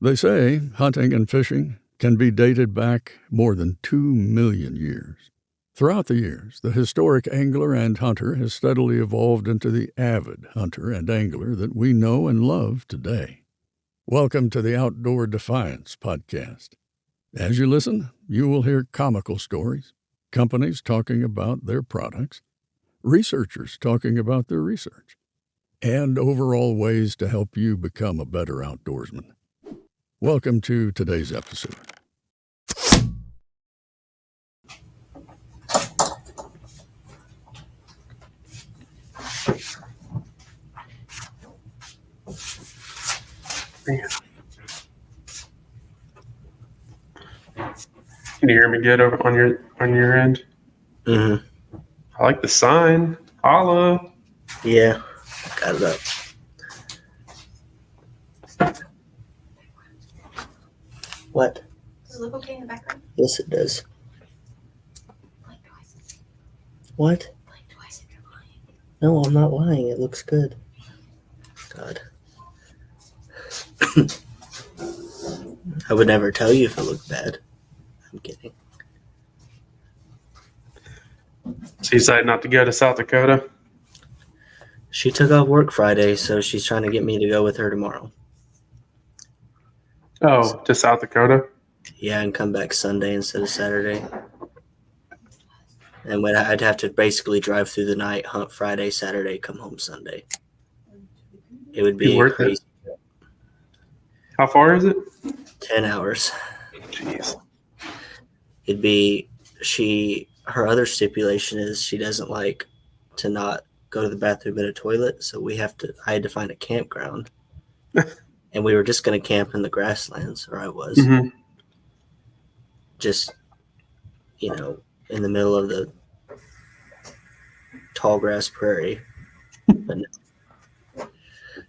They say hunting and fishing can be dated back more than 2 million years. Throughout the years, the historic angler and hunter has steadily evolved into the avid hunter and angler that we know and love today. Welcome to the Outdoor Defiance podcast. As you listen, you will hear comical stories, companies talking about their products, researchers talking about their research, and overall ways to help you become a better outdoorsman. Welcome to today's episode. Can you hear me good over on your end? Mm-hmm. I like the sign. Holla. Yeah, got it up. What? Does it look okay in the background? Yes, it does. Blink twice. What? Blink twice if you're lying. No, I'm not lying. It looks good. God. I would never tell you if it looked bad. I'm kidding. So you decided not to go to South Dakota? She took off work Friday, so she's trying to get me to go with her tomorrow. Oh, to South Dakota? Yeah, and come back Sunday instead of Saturday. And I'd have to basically drive through the night, hunt Friday, Saturday, come home Sunday. It would be worth crazy. it. How far is it? 10 hours. Jeez. It'd be her other stipulation is she doesn't like to not go to the bathroom in a toilet, so I had to find a campground. And we were just going to camp in the grasslands, or I was. Mm-hmm. Just, in the middle of the tall grass prairie. But no.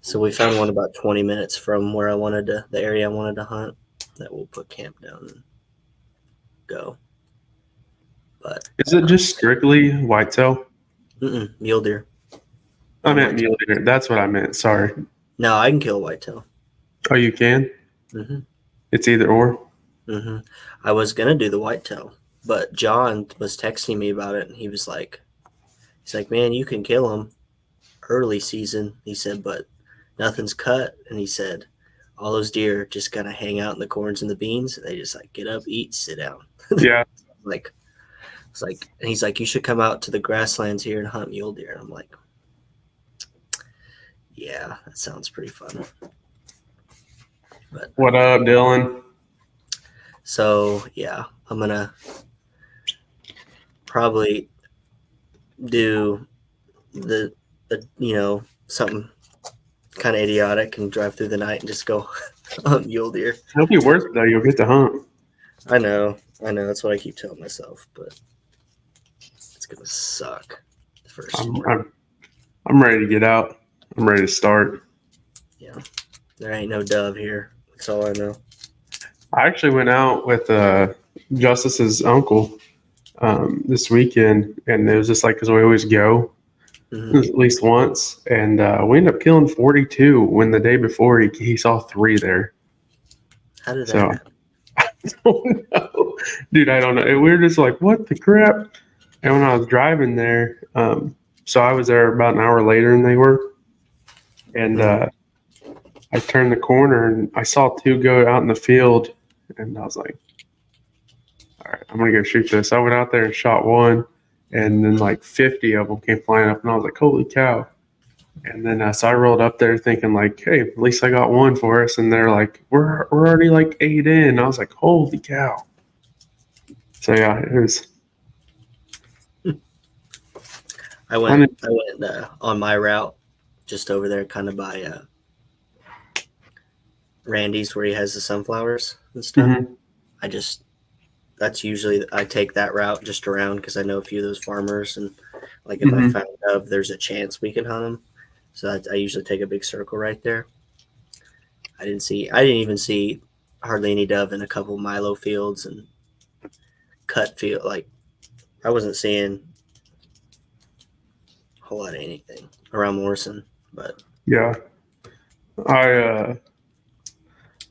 So we found one about 20 minutes from where the area I wanted to hunt, that we'll put camp down and go. But Is it just strictly whitetail? Mule deer. I meant mule deer. That's what I meant. Sorry. No, I can kill whitetail. Oh, you can? Mm-hmm. It's either or? Mm-hmm. I was going to do the whitetail, but John was texting me about it, and he's like, man, you can kill them early season. He said, but nothing's cut. And he said, all those deer just kind of hang out in the corns and the beans. And they just get up, eat, sit down. Yeah. And he's like, you should come out to the grasslands here and hunt mule deer. And I'm like, yeah, that sounds pretty fun. But what up, Dylan? So, yeah, I'm going to probably do something kind of idiotic and drive through the night and just go hunt mule deer. It'll be worth it, though. You'll get to hunt. I know. That's what I keep telling myself, but it's going to suck the first year. I'm ready to get out. I'm ready to start. Yeah. There ain't no dove here. That's all I know. I actually went out with Justice's uncle this weekend, and it was just because we always go at least once, and we ended up killing 42 when the day before he saw 3 there. How did that happen? I don't know. Dude, I don't know. We were just like, what the crap? And when I was driving there, so I was there about an hour later than they were, and I turned the corner and I saw 2 go out in the field, and I was like, all right, I'm going to go shoot this. I went out there and shot 1, and then 50 of them came flying up, and I was like, holy cow. And then so I rolled up there thinking hey, at least I got 1 for us. And they're like, we're already 8 in. I was like, holy cow. So yeah, it was. I went on my route just over there kind of by Randy's where he has the sunflowers and stuff. Mm-hmm. That's usually, I take that route just around because I know a few of those farmers, and if I found out there's a chance we can hunt them. So I usually take a big circle right there. I didn't even see hardly any dove in a couple milo fields and cut field. I wasn't seeing a whole lot of anything around Morrison, but yeah,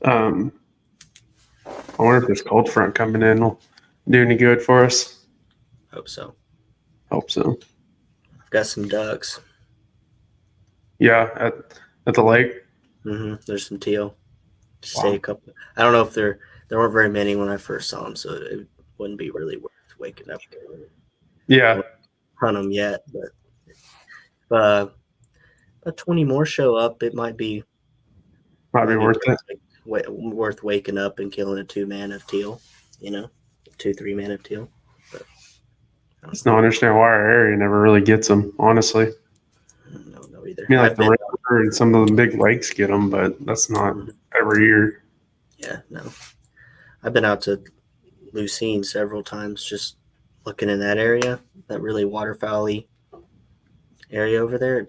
I wonder if this cold front coming in will do any good for us. Hope so. Hope so. I've got some ducks. Yeah, at the lake. There's some teal. Just Wow. say a couple. I don't know if there weren't very many when I first saw them, so it wouldn't be really worth waking up to Yeah, hunt them yet. But about 20 more show up, it might be worth it. worth waking up and killing a 2-man of teal. 2-3 man of teal. I just don't understand why our area never really gets them. Honestly, I don't know either. I mean, like the river and some of the big lakes get them, but that's not every year. Yeah, no. I've been out to Lucene several times, just looking in that area, that really waterfowl-y area over there.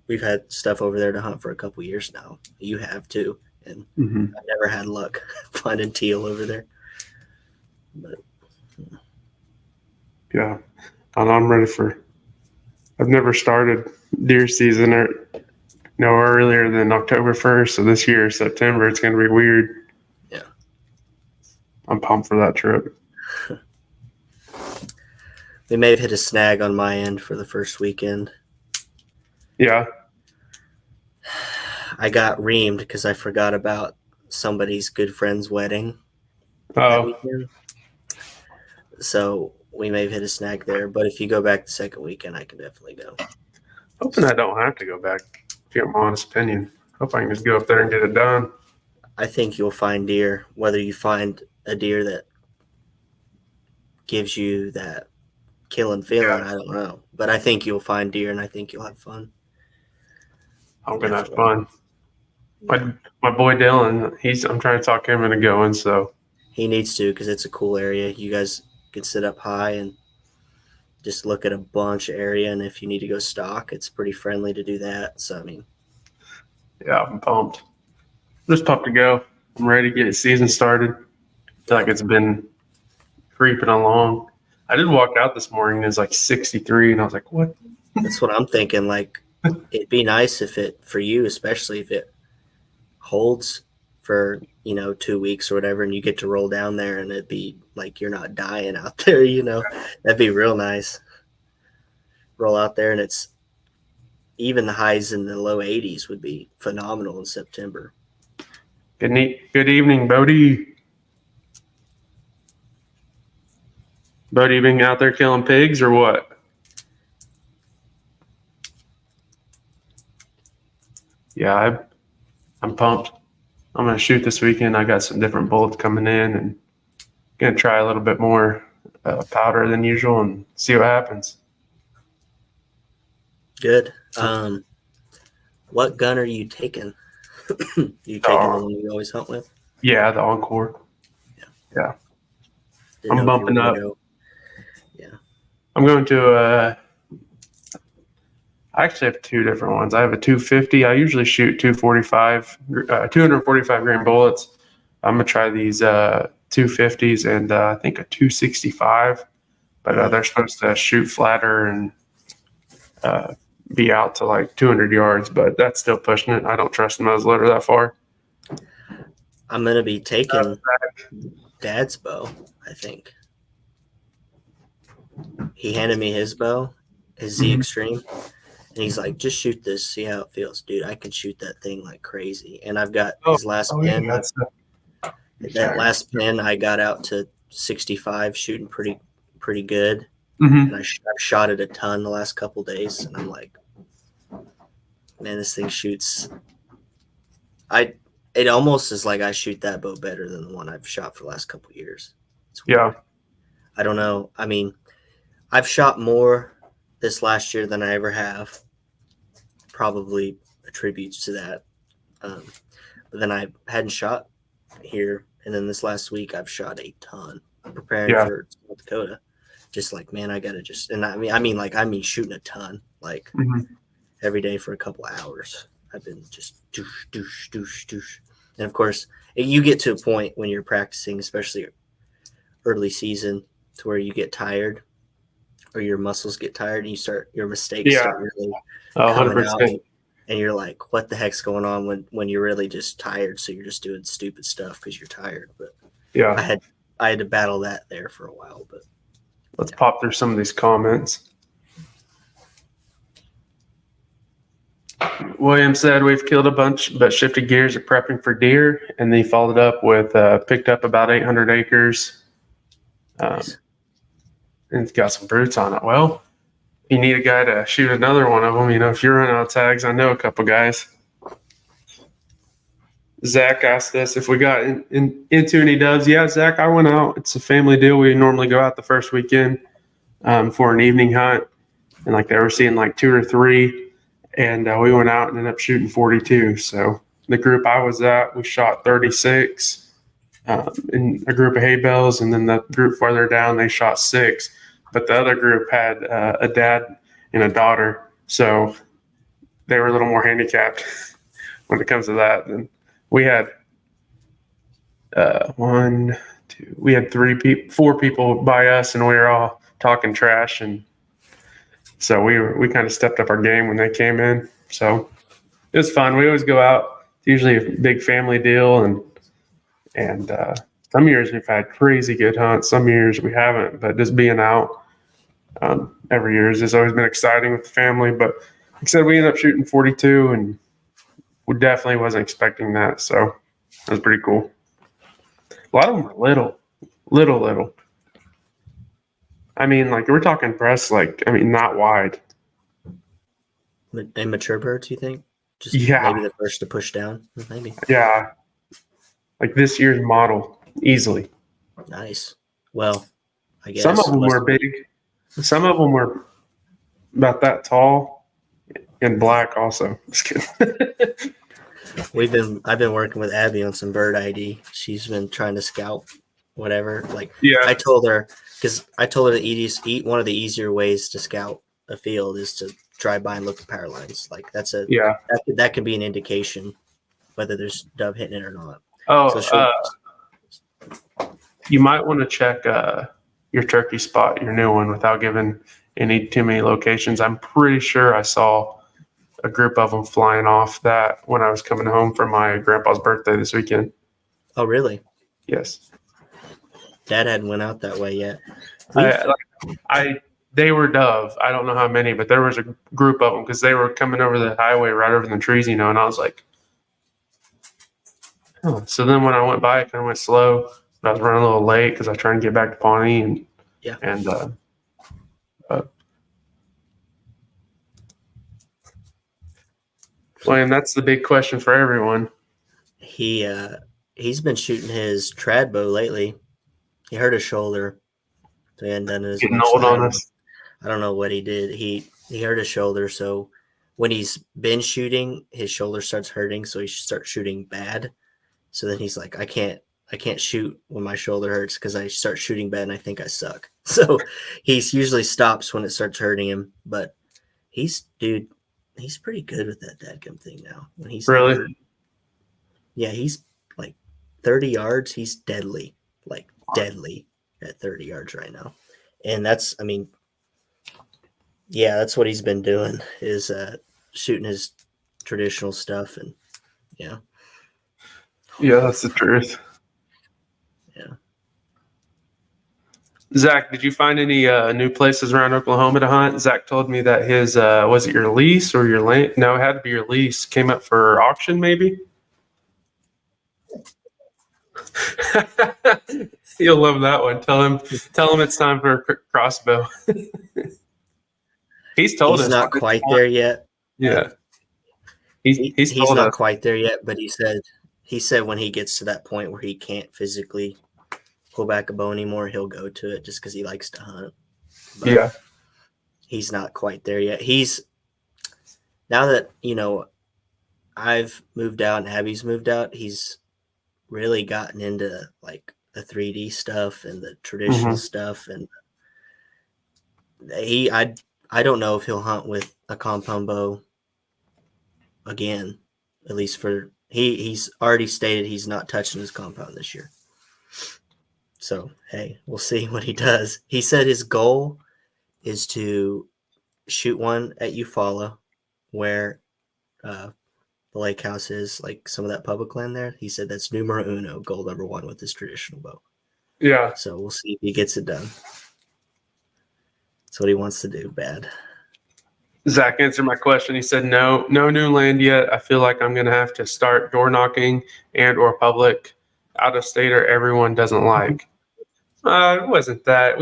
We've had stuff over there to hunt for a couple years now. You have too, and I've never had luck finding teal over there. But yeah, and I'm ready for. I've never started deer season earlier than October 1st. So this year, September, it's going to be weird. Yeah, I'm pumped for that trip. we may have hit a snag on my end for the first weekend. Yeah. I got reamed because I forgot about somebody's good friend's wedding that Oh, weekend. So we may have hit a snag there, but if you go back the second weekend, I can definitely go. hoping I don't have to go back. If you have my honest opinion, hope I can just go up there and get it done. I think you'll find deer. Whether you find a deer that gives you that killing feeling, I don't know. But I think you'll find deer, and I think you'll have fun. I'm gonna have fun. My boy Dylan, I'm trying to talk him into going. So He needs to, because it's a cool area. You guys can sit up high and just look at a bunch of area, and if you need to go stalk, it's pretty friendly to do that. So I mean, yeah, I'm pumped. Just pumped to go. I'm ready to get season started. I feel like it's been creeping along. I did walk out this morning. It was like 63, and I was like, "What?" that's what I'm thinking. Like, it'd be nice for you, especially if it holds for 2 weeks or whatever, and you get to roll down there, and it'd be like you're not dying out there. That'd be real nice. Roll out there, and it's even the highs in the low 80s would be phenomenal in September. Good evening, Bodie. Bodie, been out there killing pigs or what? Yeah, I'm pumped. I'm gonna shoot this weekend. I got some different bullets coming in, and gonna try a little bit more powder than usual and see what happens. Good. What gun are you taking? You taking the one you always hunt with? Yeah, the Encore. Yeah. Didn't I'm know if you bumping were up. gonna go. Yeah. I'm going to I actually have two different ones. I have a 250. I usually shoot 245 grain bullets. I'm gonna try these 250s and I think a 265, but they're supposed to shoot flatter and be out to like 200 yards, but that's still pushing it. I don't trust the muzzleloader that far. I'm gonna be taking Dad's bow, I think. He handed me his bow, his Z Extreme, and he's like, "Just shoot this, see how it feels, dude. I can shoot that thing like crazy." And I've got his last pin. Yeah, that last pin, I got out to 65, shooting pretty good. Mm-hmm. And I've shot it a ton the last couple days, and I'm like, man, this thing shoots. It almost is like I shoot that bow better than the one I've shot for the last couple years. Yeah. I don't know. I mean, I've shot more this last year than I ever have. Probably attributes to that. But then I hadn't shot here, and then this last week I've shot a ton preparing for South Dakota. Just like, man, I gotta just, and I mean shooting a ton, like every day for a couple of hours. I've been just doosh, doosh, doosh, doosh. And of course, you get to a point when you're practicing, especially early season, to where you get tired or your muscles get tired and your mistakes start really coming out. and you're like, what the heck's going on when you're really just tired, so you're just doing stupid stuff because you're tired. But Yeah. I had to battle that there for a while. But Let's pop through some of these comments. William said, we've killed a bunch, but shifted gears at prepping for deer. And then he followed up with picked up about 800 acres. nice. And it's got some brutes on it. Well, you need a guy to shoot another one of them. You know, if you're running out of tags, I know a couple guys. Zach asked us if we got into any doves. Yeah, Zach, I went out. It's a family deal. We normally go out the first weekend for an evening hunt. And like they were seeing like 2 or 3. And we went out and ended up shooting 42. So the group I was at, we shot 36 in a group of hay bales. And then the group farther down, they shot 6. But the other group had a dad and a daughter. So they were a little more handicapped when it comes to that. And we had we had 4 people by us, and we were all talking trash. And so we kind of stepped up our game when they came in. So it was fun. We always go out. It's usually a big family deal, and some years we've had crazy good hunts. Some years we haven't. But just being out every year has always been exciting with the family. But like I said, we ended up shooting 42, and we definitely wasn't expecting that. So that was pretty cool. A lot of them were little. I mean, like we're talking breasts, not wide. Immature birds, you think? Just Yeah. maybe the first to push down? Maybe. Yeah. Like this year's model, easily. Nice. Well, I guess. Some of them were big. Some of them were about that tall and black also. Just kidding. I've been working with Abby on some bird ID. She's been trying to scout whatever. Like Yeah. I told her that one of the easier ways to scout a field is to drive by and look at power lines. Like that can be an indication whether there's dove hitting it or not. Oh, So you might want to check your turkey spot, your new one, without giving too many locations. I'm pretty sure I saw a group of them flying off that when I was coming home for my grandpa's birthday this weekend. Oh, really? Yes. Dad hadn't went out that way yet. They were dove. I don't know how many, but there was a group of them because they were coming over the highway right over the trees, and I was like, oh. So then when I went by, I kind of went slow, but I was running a little late because I was trying to get back to Pawnee William, that's the big question for everyone. He's been shooting his trad bow lately. He hurt his shoulder. So he hadn't done it as Getting much old time. on us. I don't know what he did. He hurt his shoulder, so when he's been shooting, his shoulder starts hurting, so he starts shooting bad. So then he's like, I can't shoot when my shoulder hurts because I start shooting bad and I think I suck. So he usually stops when it starts hurting him. But he's pretty good with that dadgum thing now. When he's really, hurt, yeah, he's like 30 yards. He's deadly at 30 yards right now, and that's what he's been doing is shooting his traditional stuff, and yeah, that's the truth. Yeah. Zach, did you find any new places around Oklahoma to hunt? Zach told me that his was it your lease or your land? No, it had to be your lease. Came up for auction, maybe. You'll love that one. Tell him it's time for a crossbow. He's told us he's not quite there yet. Yeah, he's not quite there yet, but he said when he gets to that point where he can't physically pull back a bow anymore, he'll go to it just because he likes to hunt. But yeah, he's not quite there yet. Now that I've moved out and Abby's moved out, he's really gotten into like the 3D stuff and the traditional stuff, and I don't know if he'll hunt with a compound bow again. At least he's already stated he's not touching his compound this year. So hey, we'll see what he does. He said his goal is to shoot one at Eufaula where the lake house is, like some of that public land there. He said that's numero uno, goal number one with his traditional bow. Yeah. So we'll see if he gets it done. That's what he wants to do. Bad. Zach answered my question. He said, no new land yet. I feel like I'm going to have to start door knocking and or public out of stater everyone doesn't like. It wasn't that.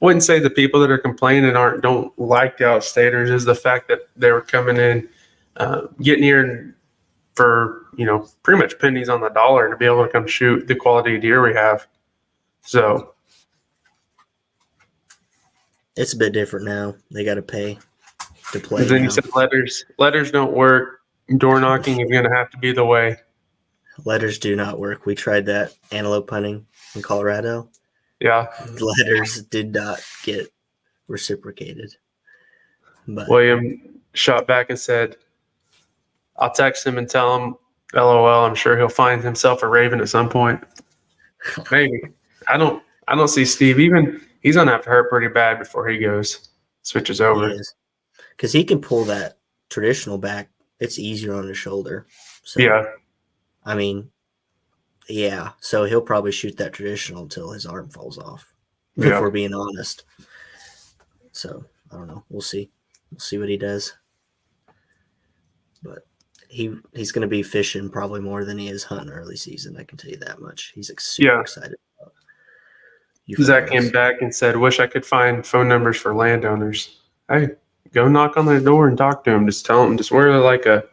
Wouldn't say the people that are complaining don't like the out of staters. Is the fact that they were coming in, getting here for, pretty much pennies on the dollar to be able to come shoot the quality of deer we have. So It's a bit different now. They got to pay to play. and then now. you said letters don't work. Door knocking is going to have to be the way. Letters do not work. We tried that antelope hunting in Colorado. Yeah. Letters did not get reciprocated. But William shot back and said, I'll text him and tell him, LOL, I'm sure he'll find himself a raven at some point. Maybe. I don't see Steve. Even he's gonna have to hurt pretty bad before he switches over. because he can pull that traditional back. It's easier on his shoulder. So, Yeah. I mean, yeah. So he'll probably shoot that traditional until his arm falls off. Yeah. If we're being honest. So I don't know. We'll see. We'll see what he does. But he's going to be fishing probably more than he is hunting early season. I can tell you that much. He's super excited about Zach came back and said, wish I could find phone numbers for landowners. Hey, go knock on their door and talk to them. Just tell them, just wear like a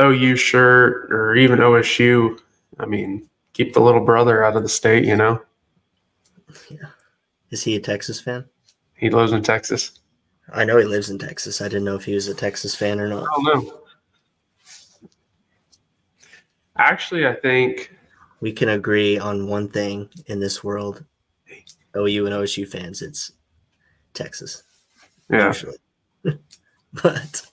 OU shirt or even OSU. I mean, keep the little brother out of the state, Yeah. Is he a Texas fan? He lives in Texas. I know he lives in Texas. I didn't know if he was a Texas fan or not. I don't know. Actually, I think We can agree on one thing in this world. OU and OSU fans, it's Texas. Yeah. Usually. But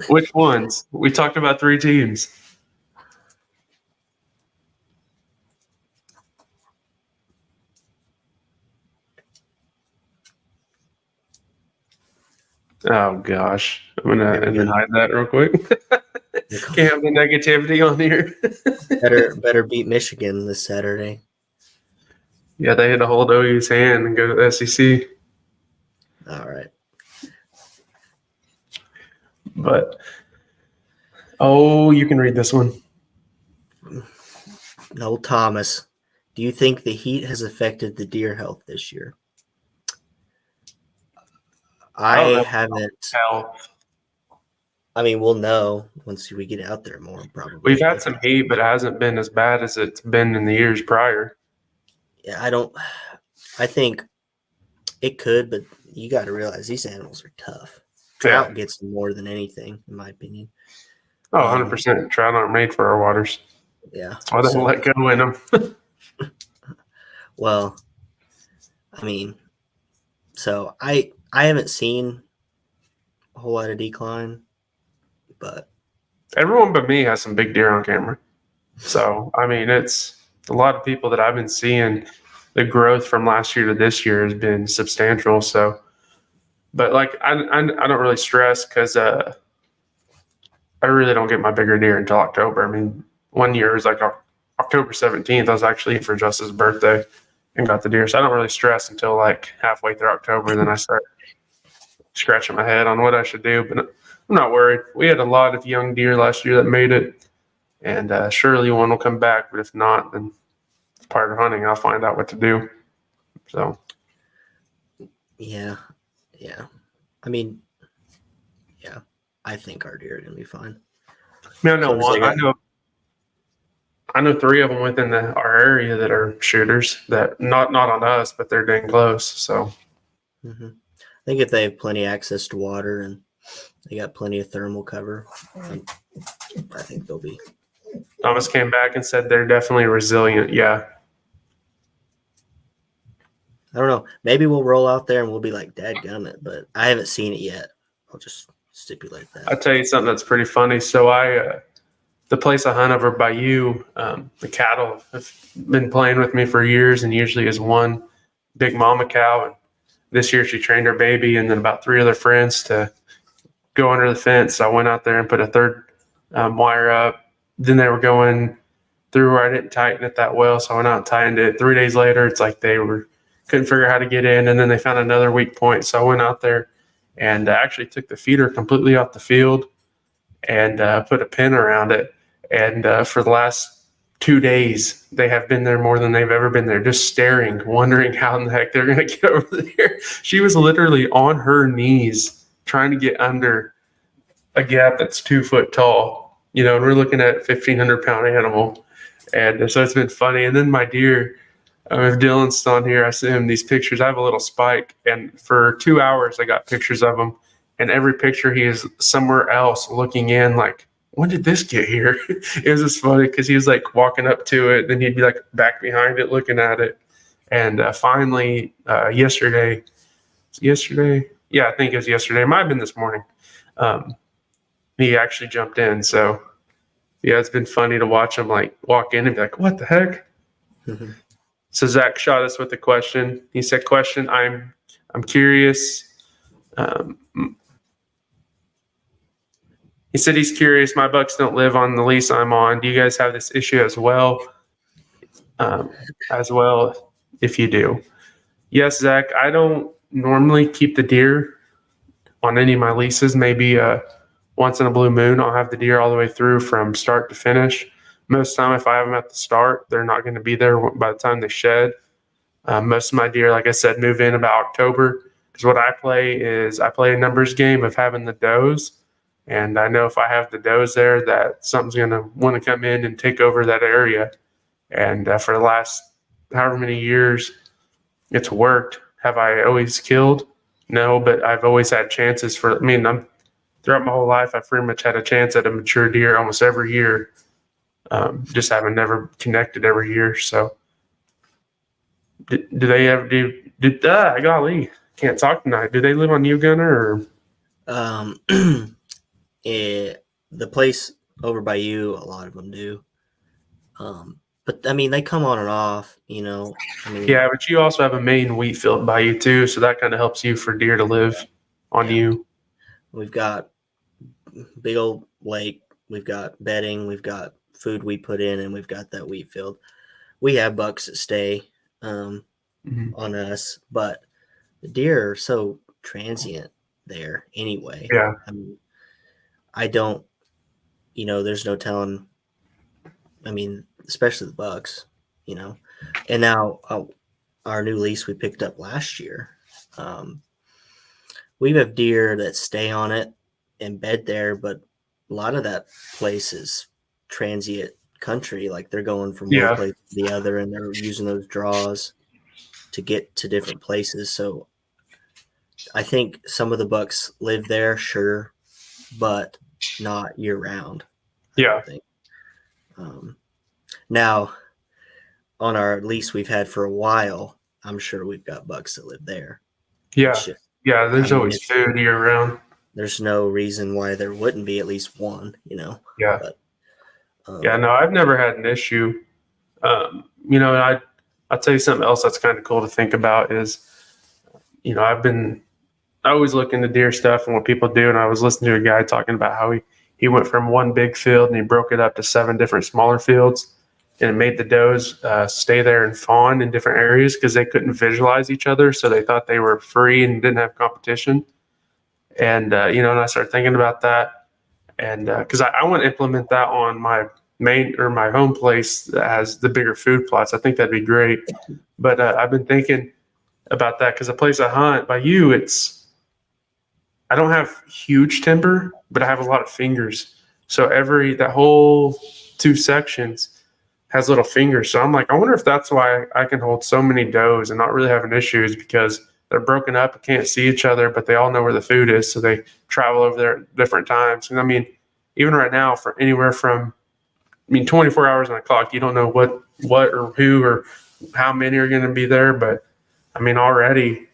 Which ones? We talked about 3 teams. Oh gosh, I'm gonna and then hide that real quick. Can't have the negativity on here. better beat Michigan this Saturday. Yeah, they had to hold OU's hand and go to the SEC. All right. But you can read this one. No, Thomas. Do you think the heat has affected the deer health this year? I haven't. Health. I mean, we'll know once we get out there more, probably. We've had some heat, but it hasn't been as bad as it's been in the years prior. Yeah, I think it could, but you got to realize these animals are tough. Trout gets them more than anything, in my opinion. Oh, 100%. Trout aren't made for our waters. Yeah. That's why they don't let go in them. Well, I mean, so I haven't seen a whole lot of decline, but Everyone but me has some big deer on camera. So, I mean, it's a lot of people that I've been seeing. The growth from last year to this year has been substantial. So, but like, I don't really stress because I really don't get my bigger deer until October. I mean, one year was like October 17th. I was actually for Justice's birthday and got the deer. So I don't really stress until like halfway through October. Then I start scratching my head on what I should do. But I'm not worried. We had a lot of young deer last year that made it. And surely one will come back. But if not, then it's part of hunting. I'll find out what to do. So. yeah. I mean, yeah, I think our deer are going to be fine. I mean, I know 3 of them within our area that are shooters that not on us, but they're dang close. So I think if they have plenty of access to water and they got plenty of thermal cover, I think they'll be. Thomas came back and said they're definitely resilient. Yeah. I don't know. Maybe we'll roll out there and we'll be like, dadgummit, but I haven't seen it yet. I'll just stipulate that. I'll tell you something that's pretty funny. So the place I hunt over by you, the cattle have been playing with me for years, and usually is one big mama cow. And this year she trained her baby and then about 3 other friends to go under the fence. So I went out there and put a third wire up. Then they were going through where I didn't tighten it that well, so I went out and tightened it. 3 days later, it's like they couldn't figure out how to get in, and then they found another weak point. So I went out there and actually took the feeder completely off the field and put a pin around it. And for the last 2 days, they have been there more than they've ever been there, just staring, wondering how in the heck they're going to get over there. She was literally on her knees trying to get under a gap that's 2 foot tall, and we're looking at 1,500-pound animal. And so it's been funny. And then my deer, if Dylan's still on here, I sent him these pictures. I have a little spike, and for 2 hours I got pictures of him. And every picture he is somewhere else looking in, like, when did this get here? It was just funny because he was like walking up to it, then he'd be like back behind it looking at it. And finally, yesterday, yeah, I think it was yesterday. It might have been this morning. He actually jumped in. So yeah, it's been funny to watch him like walk in and be like, what the heck? Mhm. So Zach shot us with a question. He said, question, I'm curious. He said he's curious. My bucks don't live on the lease I'm on. Do you guys have this issue as well? If you do. Yes, Zach, I don't normally keep the deer on any of my leases. Maybe once in a blue moon, I'll have the deer all the way through from start to finish. Most of the time, if I have them at the start, they're not going to be there by the time they shed. Most of my deer, like I said, move in about October. Because what I play is I play a numbers game of having the does. And I know if I have the does there, that something's going to want to come in and take over that area. And for the last however many years, it's worked. Have I always killed? No, but I've always had chances throughout my whole life, I've pretty much had a chance at a mature deer almost every year. Just haven't never connected every year. So do they ever golly, can't talk tonight. Do they live on you, Gunner, or? The place over by you, a lot of them do. But I mean, they come on and off, Yeah, but you also have a main wheat field by you too, so that kind of helps you for deer to live on you. We've got big old lake, we've got bedding, we've got food we put in, and we've got that wheat field. We have bucks that stay on us, but the deer are so transient there anyway. Yeah. I mean, I don't, there's no telling. I mean, especially the bucks, And now our new lease we picked up last year. We have deer that stay on it and bed there, but a lot of that place is transient country. Like they're going from one place to the other, and they're using those draws to get to different places. So I think some of the bucks live there, sure, but not year round. Yeah. I think. Now, on our lease we've had for a while, I'm sure we've got bucks that live there. Yeah. Yeah, there's always food year round. There's no reason why there wouldn't be at least one, Yeah. But, no, I've never had an issue. I'll tell you something else that's kind of cool to think about is, I always look into deer stuff and what people do. And I was listening to a guy talking about how he went from one big field and he broke it up to 7 different smaller fields, and it made the does stay there and fawn in different areas because they couldn't visualize each other. So they thought they were free and didn't have competition. And, and I started thinking about that. And because I want to implement that on my my home place that has the bigger food plots. I think that'd be great. But I've been thinking about that because the place I hunt by you, I don't have huge timber, but I have a lot of fingers. So that whole 2 sections has little fingers. So I'm like, I wonder if that's why I can hold so many does and not really having issues, because they're broken up and can't see each other, but they all know where the food is. So they travel over there at different times. And I mean, even right now, for anywhere from, 24 hours on a clock, you don't know what or who or how many are going to be there. But already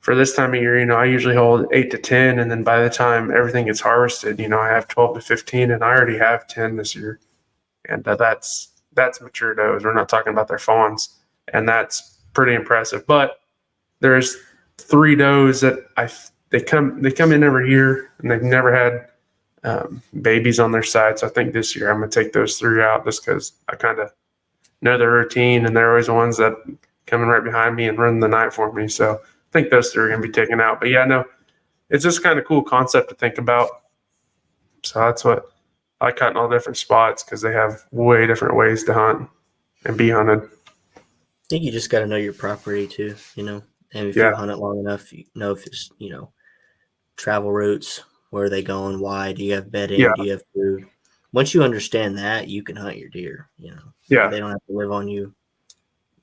for this time of year, I usually hold 8 to 10, and then by the time everything gets harvested, I have 12 to 15, and I already have 10 this year, and that's mature does. We're not talking about their fawns, and that's pretty impressive. But there's 3 does that they come in every year, and they've never had babies on their side. So I think this year I'm gonna take those 3 out just because I kind of know their routine, and they're always the ones that coming right behind me and run the night for me. So I think those 3 are gonna be taken out. But yeah, no, it's just kind of cool concept to think about. So that's what I like, hunting all different spots because they have way different ways to hunt and be hunted. I think you just got to know your property too, and if Yeah. you hunt it long enough, you know if it's travel routes, where are they going, why, do you have bedding, Yeah. do you have food? Once you understand that, you can hunt your deer. Yeah. They don't have to live on you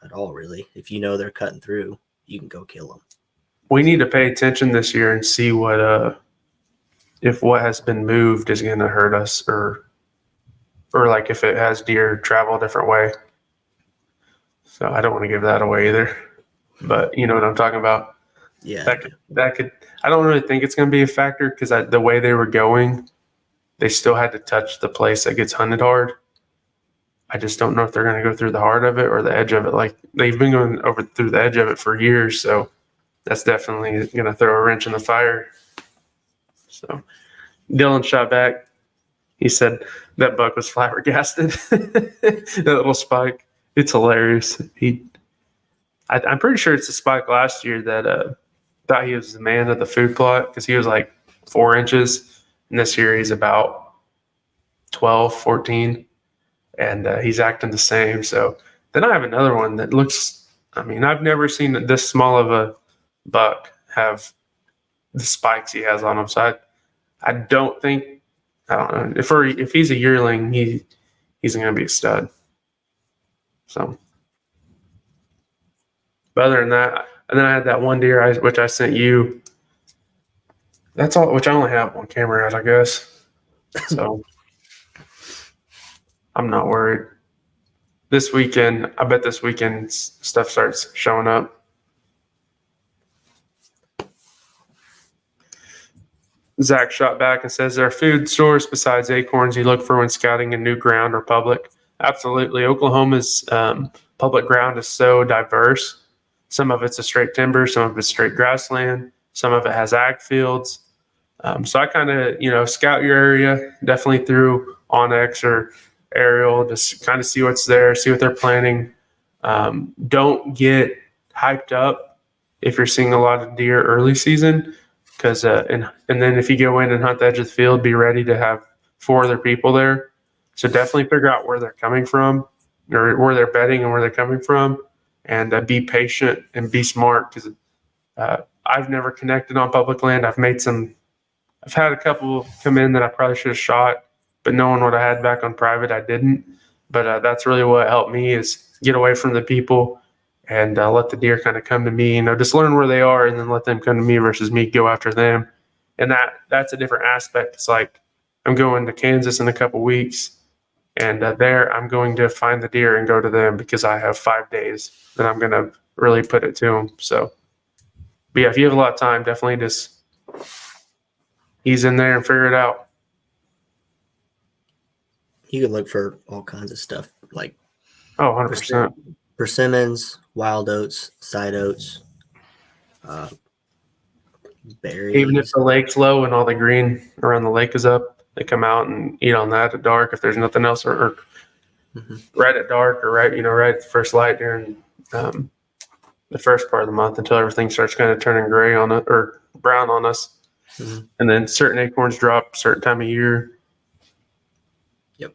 at all, really. If you know they're cutting through, you can go kill them. We need to pay attention this year and see what if what has been moved is going to hurt us, or like if it has deer travel a different way. So I don't want to give that away either, but you know what I'm talking about. Yeah, That could. I don't really think it's going to be a factor because the way they were going, they still had to touch the place that gets hunted hard. I just don't know if they're going to go through the heart of it or the edge of it. Like they've been going over through the edge of it for years, so that's definitely going to throw a wrench in the fire. So Dylan shot back. He said that buck was flabbergasted. That little spike. It's hilarious. I'm pretty sure it's the spike last year that thought he was the man of the food plot because he was like 4 inches. And this year he's about 12, 14. And he's acting the same. So then I have another one that looks, I've never seen this small of a buck have the spikes he has on him. So I don't know. If he's a yearling, he's going to be a stud. So, but other than that, and then I had that one deer which I sent you. That's all, which I only have one camera at, I guess. So I'm not worried. This weekend, I bet this weekend stuff starts showing up. Zach shot back and says, there are food source besides acorns you look for when scouting a new ground or public? Absolutely. Oklahoma's public ground is so diverse. Some of it's a straight timber, some of it's straight grassland, some of it has ag fields. So I kind of, scout your area, definitely through Onyx or aerial, just kind of see what's there, see what they're planning. Don't get hyped up if you're seeing a lot of deer early season. Because and then if you go in and hunt the edge of the field, be ready to have 4 other people there. So definitely figure out where they're coming from, or where they're bedding and where they're coming from, and be patient and be smart. Because I've never connected on public land. I've had a couple come in that I probably should have shot, but knowing what I had back on private, I didn't. But that's really what helped me is get away from the people and let the deer kind of come to me, just learn where they are and then let them come to me versus me go after them. And that's a different aspect. It's like I'm going to Kansas in a couple weeks, and there I'm going to find the deer and go to them because I have 5 days that I'm going to really put it to them. So, but yeah, if you have a lot of time, definitely just ease in there and figure it out. You can look for all kinds of stuff like 100%. persimmons, wild oats, side oats, berries. Even if the lake's low and all the green around the lake is up, they come out and eat on that at dark if there's nothing else, or right at dark, or right at the first light during the first part of the month until everything starts kind of turning gray on it or brown on us. Mm-hmm. And then certain acorns drop certain time of year. Yep.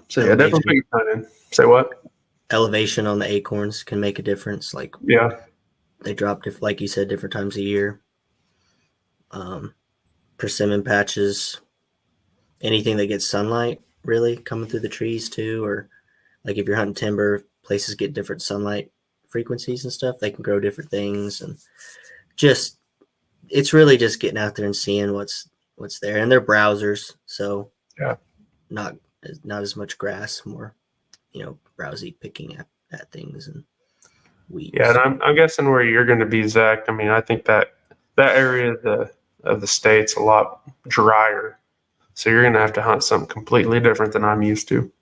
So yeah, definitely put your time in. Say what? Elevation on the acorns can make a difference. Like, yeah, they drop like you said, different times a year. Persimmon patches, anything that gets sunlight really coming through the trees too, or like if you're hunting timber, places get different sunlight frequencies and stuff. They can grow different things, and just it's really just getting out there and seeing what's there. And they're browsers, so yeah, not as much grass, more browsy, picking at things. And weeds. Yeah, and I'm guessing where you're going to be, Zach. I mean, I think that area of the state's a lot drier, so you're going to have to hunt something completely different than I'm used to.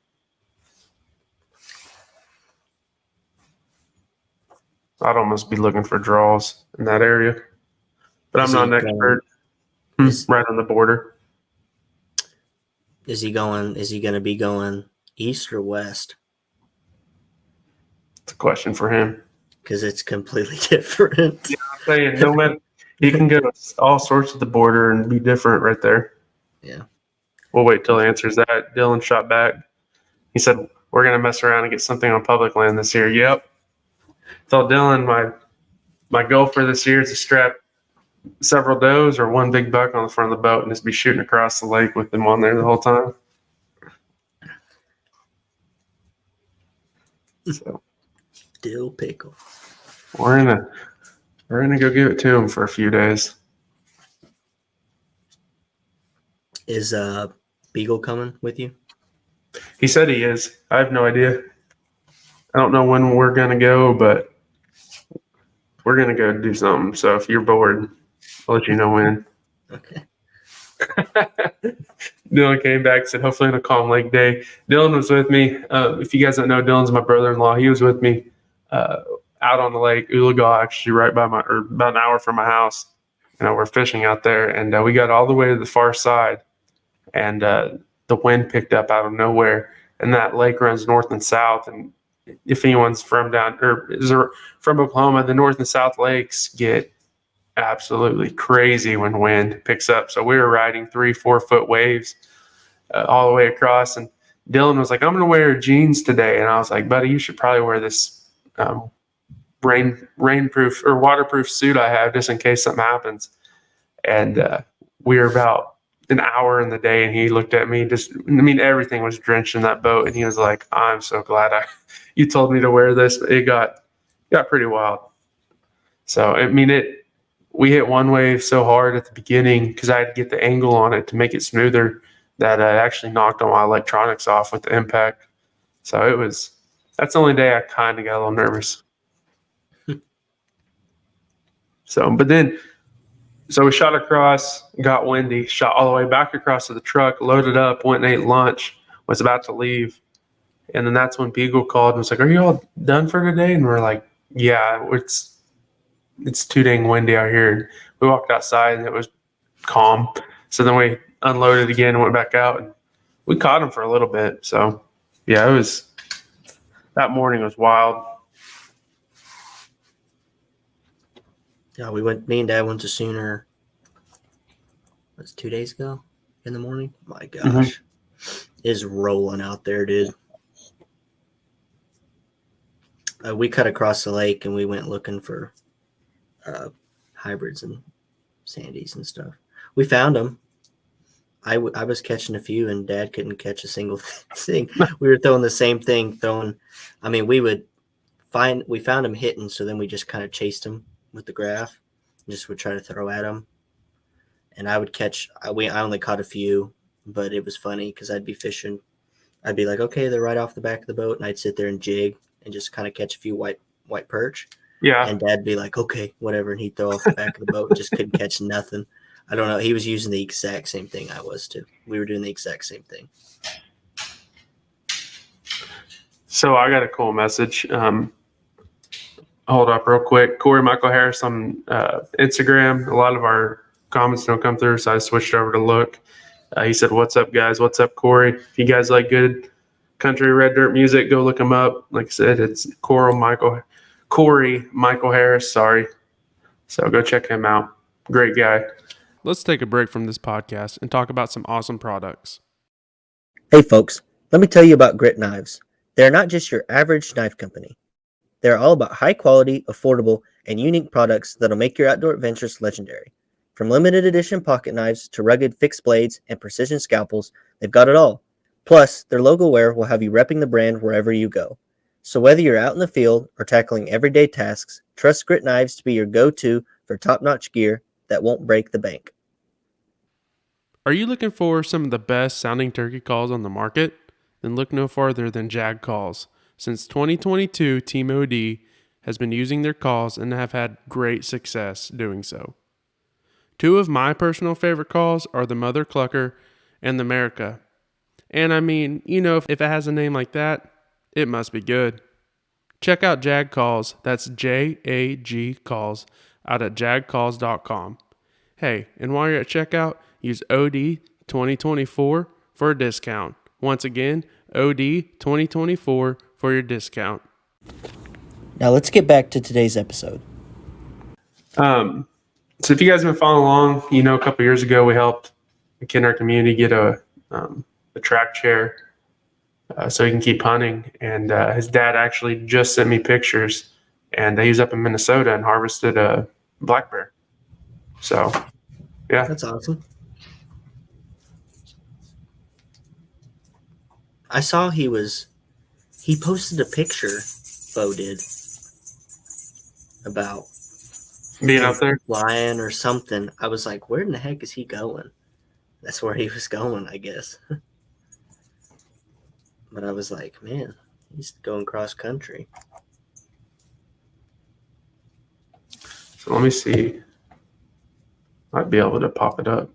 I'd almost be looking for draws in that area, but I'm Is not he an going- expert. Right on the border. Is he going to be going east or west? It's a question for him. Because it's completely different. Yeah, I'm saying no matter, he can go all sorts of the border and be different right there. Yeah. We'll wait till he answers that. Dylan shot back. He said, "We're gonna mess around and get something on public land this year." Yep. Told Dylan my goal for this year is to strap several does or one big buck on the front of the boat and just be shooting across the lake with them on there the whole time. So Dill pickle. we're gonna go give it to him for a few days. Is Beagle coming with you? He said he is. I have no idea. I don't know when we're gonna go, but we're gonna go do something. So if you're bored, I'll let you know when. Okay. Dylan came back, said hopefully on a calm lake day. Dylan was with me. If you guys don't know, Dylan's my brother-in-law. He was with me out on the lake, Ulaga, actually right by about an hour from my house. We're fishing out there, and we got all the way to the far side, and the wind picked up out of nowhere, and that lake runs north and south. And if anyone's from from Oklahoma, the north and south lakes get absolutely crazy when wind picks up. So we were riding 3-4 foot waves all the way across. And Dylan was like, "I'm going to wear jeans today." And I was like, "Buddy, you should probably wear this rainproof or waterproof suit I have just in case something happens." And we were about an hour in the day, and he looked at me. Everything was drenched in that boat, and he was like, "I'm so glad you told me to wear this." But it got pretty wild. So we hit one wave so hard at the beginning because I had to get the angle on it to make it smoother that I actually knocked all my electronics off with the impact. So that's the only day I kind of got a little nervous. So we shot across, got windy, shot all the way back across to the truck, loaded up, went and ate lunch, was about to leave. And then that's when Beagle called and was like, "Are you all done for today?" And we're like, "Yeah, it's too dang windy out here." We walked outside and it was calm. So then we unloaded again and went back out, and we caught him for a little bit. So yeah, that morning was wild. Yeah, me and Dad went to Sooner. Was 2 days ago in the morning? My gosh. It's rolling out there, dude. We cut across the lake and we went looking for hybrids and sandies and stuff. We found them. I was catching a few, and Dad couldn't catch a single thing. We were throwing the same thing. We found them hitting, so then we just kind of chased them with the graph, just would try to throw at them. And I would catch. I only caught a few, but it was funny because I'd be fishing. I'd be like, "Okay, they're right off the back of the boat," and I'd sit there and jig and just kind of catch a few white perch. Yeah. And Dad'd be like, "Okay, whatever," and he'd throw off the back of the boat. Just couldn't catch nothing. I don't know. He was using the exact same thing I was too. We were doing the exact same thing. So I got a cool message. Hold up real quick. Corey Michael Harris on Instagram. A lot of our comments don't come through, so I switched over to look. He said, "What's up, guys? What's up, Corey? If you guys like good country red dirt music, go look him up." Like I said, it's Corey Michael Harris. Sorry. So go check him out. Great guy. Let's take a break from this podcast and talk about some awesome products. Hey folks, let me tell you about GritKnives. They're not just your average knife company. They're all about high quality, affordable, and unique products that'll make your outdoor adventures legendary. From limited edition pocket knives to rugged fixed blades and precision scalpels, they've got it all. Plus, their logo wear will have you repping the brand wherever you go. So whether you're out in the field or tackling everyday tasks, trust GritKnives to be your go-to for top-notch gear that won't break the bank. Are you looking for some of the best sounding turkey calls on the market? Then look no farther than JAG Calls. Since 2022, Team OD has been using their calls and have had great success doing so. Two of my personal favorite calls are the Mother Clucker and the America. And I mean, if it has a name like that, it must be good. Check out JAG Calls, that's JAG Calls, out at jagcalls.com. Hey, and while you're at checkout, use OD2024 for a discount. Once again, OD2024 for your discount. Now let's get back to today's episode. So if you guys have been following along, a couple years ago we helped a kid in our community get a track chair so he can keep hunting. And his dad actually just sent me pictures, and he was up in Minnesota and harvested a black bear. So, yeah. That's awesome. I saw he posted a picture, Bo did, about being up there. flying or something. I was like, where in the heck is he going? That's where he was going, I guess. But I was like, man, he's going cross country. So let me see. Might be able to pop it up.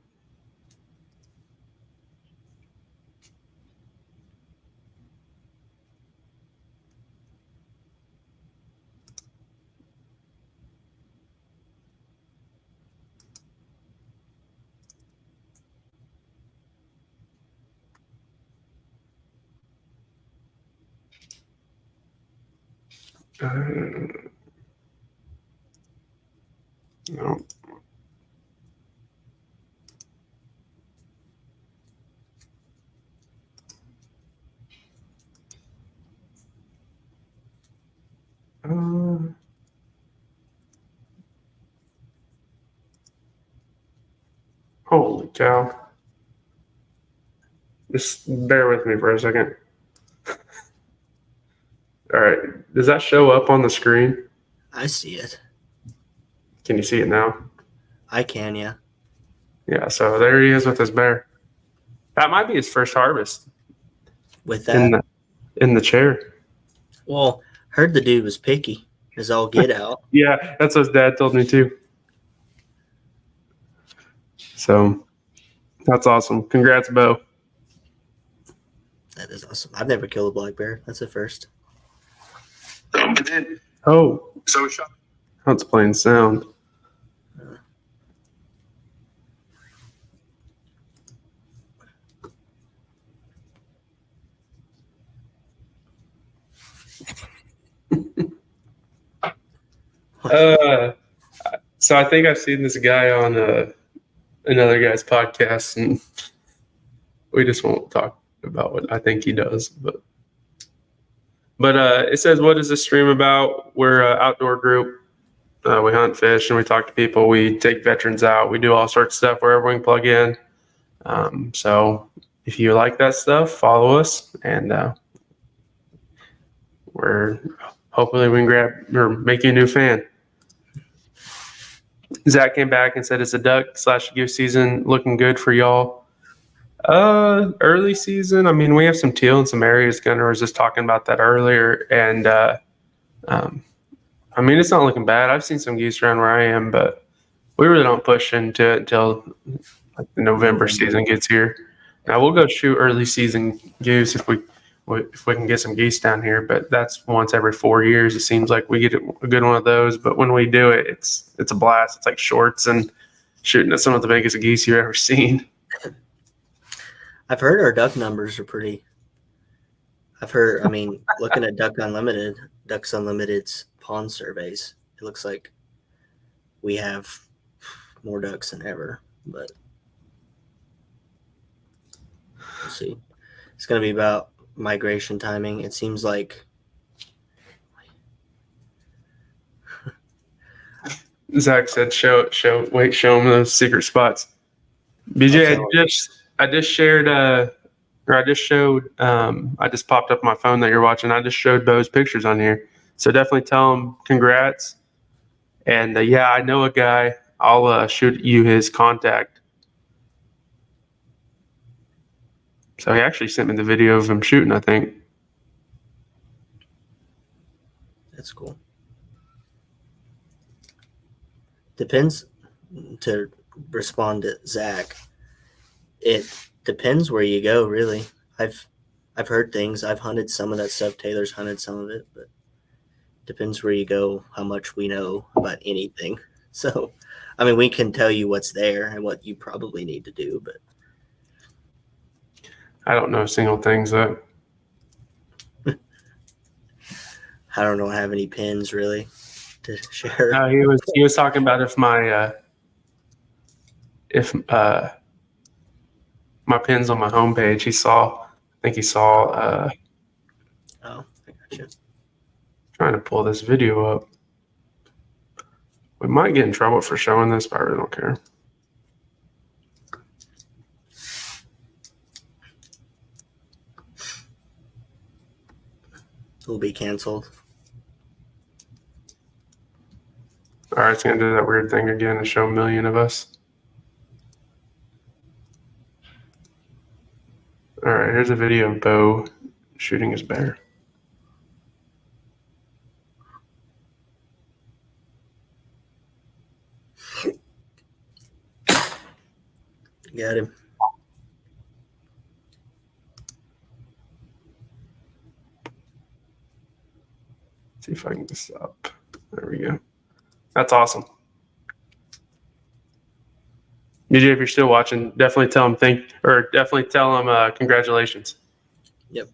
No. Holy cow. Just bear with me for a second. All right. Does that show up on the screen? I see it. Can you see it now? I can, yeah. Yeah, so there he is with his bear. That might be his first harvest With that, in the chair. well, heard the dude was picky as all get out. Yeah, that's what his dad told me too. So that's awesome. Congrats, Bo. That is awesome. I've never killed a black bear. That's a first. Oh, so shot. That's playing sound. So I think I've seen this guy on another guy's podcast, and we just won't talk about what I think he does. But it says, "What is this stream about?" We're an outdoor group. We hunt, fish, and we talk to people. We take veterans out. We do all sorts of stuff wherever we can plug in. So if you like that stuff, follow us, and we're hopefully we can grab or make you a new fan. Zach came back and said it's a duck/goose season looking good for y'all. Early season. I mean, we have some teal in some areas. Gunnar was just talking about that earlier, and I mean, it's not looking bad. I've seen some geese around where I am, but we really don't push into it until like the November season gets here. Now we'll go shoot early season goose if we can get some geese down here, but that's once every 4 years. It seems like we get a good one of those, but when we do it, it's a blast. It's like shorts and shooting at some of the biggest geese you've ever seen. I've heard our duck numbers are pretty. I mean, looking at Ducks Unlimited's pond surveys, it looks like we have more ducks than ever, but we'll see. It's going to be about migration timing. It seems like Zach said, show them those secret spots. BJ, I just shared, I just popped up my phone that you're watching. I just showed Bo's pictures on here. So definitely tell him congrats. And yeah, I know a guy. I'll shoot you his contact. So he actually sent me the video of him shooting, I think. that's cool. Depends. To respond to Zach, it depends where you go. Really, I've heard things. I've hunted some of that stuff. Taylor's hunted some of it, but depends where you go, how much we know about anything. So, I mean, we can tell you what's there and what you probably need to do, but I don't know a single thing, Zach. I don't know. Have any pins really to share? No, he was talking about if my my pin's on my homepage. I think he saw. Oh, I got you. Trying to pull this video up. We might get in trouble for showing this, but I really don't care. Will be canceled. All right, it's going to do that weird thing again and show a million of us. All right, here's a video of Bo shooting his bear. Got him. See if I can get this up. There we go. That's awesome. DJ, if you're still watching, definitely tell him congratulations. Yep.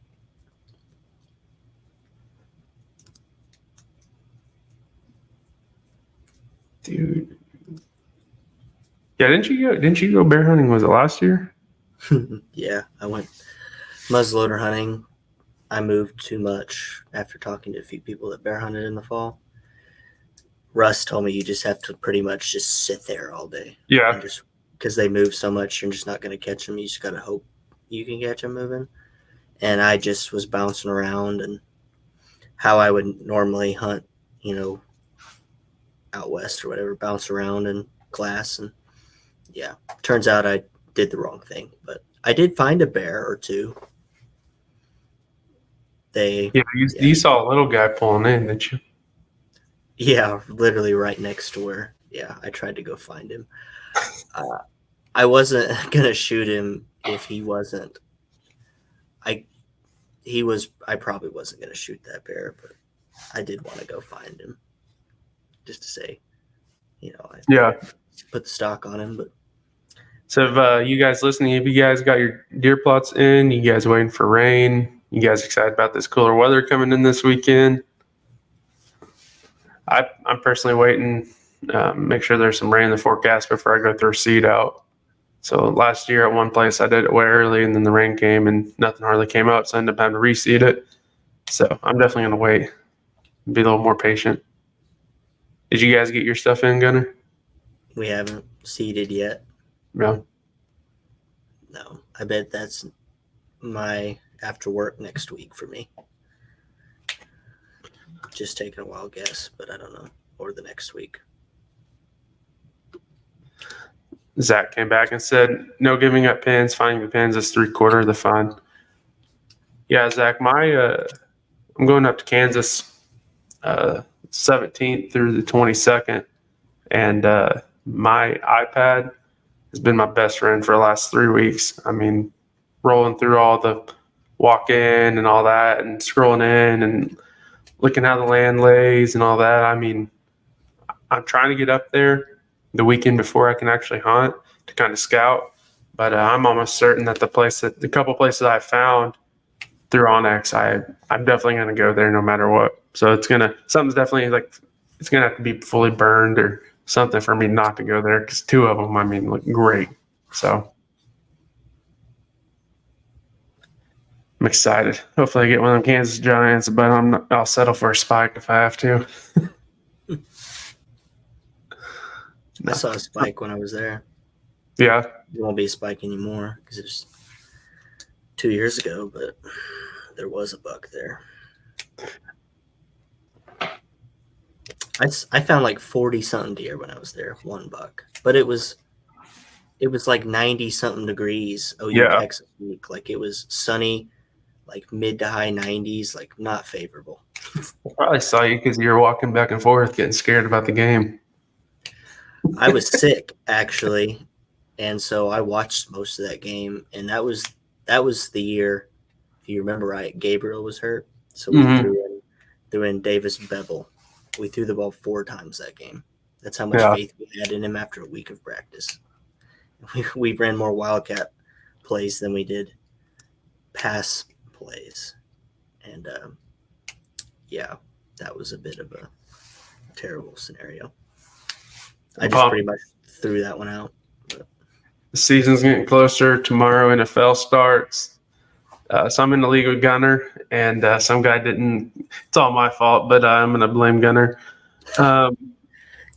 Dude. Yeah, didn't you go bear hunting? Was it last year? Yeah, I went muzzleloader hunting. I moved too much after talking to a few people that bear hunted in the fall. Russ told me you just have to pretty much just sit there all day. Yeah. Just because they move so much, you're just not going to catch them. You just got to hope you can catch them moving. And I just was bouncing around and how I would normally hunt, out west or whatever, bounce around in class. And yeah, turns out I did the wrong thing, but I did find a bear or two. You saw a little guy pulling in, didn't you? Yeah, literally right next to where. Yeah, I tried to go find him. I wasn't gonna shoot him if he wasn't. I probably wasn't gonna shoot that bear, but I did want to go find him, just to say, I put the stock on him. But so, if you guys listening, if you guys got your deer plots in, you guys waiting for rain, you guys excited about this cooler weather coming in this weekend? I'm personally waiting, make sure there's some rain in the forecast before I go throw seed out. So last year at one place I did it way early and then the rain came and nothing hardly came out, so I ended up having to reseed it. So I'm definitely going to wait and be a little more patient. Did you guys get your stuff in, Gunner? we haven't seeded yet. No. No, I bet that's my after work next week for me. Just taking a wild guess, but I don't know. Or the next week. Zach came back and said, no giving up pins. Finding the pins is 3/4 of the fun. Yeah, Zach, I'm going up to Kansas 17th through the 22nd. And my iPad has been my best friend for the last 3 weeks. I mean, rolling through all the walk-in and all that and scrolling in and looking how the land lays and all that. I mean, I'm trying to get up there the weekend before I can actually hunt to kind of scout. But I'm almost certain that the couple places I found through Onyx, I'm definitely going to go there no matter what. So it's going to have to be fully burned or something for me not to go there, because 2 of them, I mean, look great. So I'm excited. Hopefully I get one of them Kansas Giants, but I'll settle for a spike if I have to. I saw a spike when I was there. Yeah. It won't be a spike anymore because it was 2 years ago, but there was a buck there. I found like 40 something deer when I was there, 1 buck, but it was like 90 something degrees. Texas week, like it was sunny, like mid to high 90s, like not favorable. I probably saw you because you were walking back and forth, getting scared about the game. I was sick actually, and so I watched most of that game, and that was the year, if you remember right, Gabriel was hurt, so we Mhm. threw in Davis Bevel. We threw the ball 4 times that game. That's how much Yeah. faith we had in him after a week of practice. We ran more Wildcat plays than we did pass plays, and yeah, that was a bit of a terrible scenario. I just pretty much threw that one out. The season's getting closer. Tomorrow NFL starts. So I'm in the league with Gunner, and some guy didn't. It's all my fault, but I'm going to blame Gunner.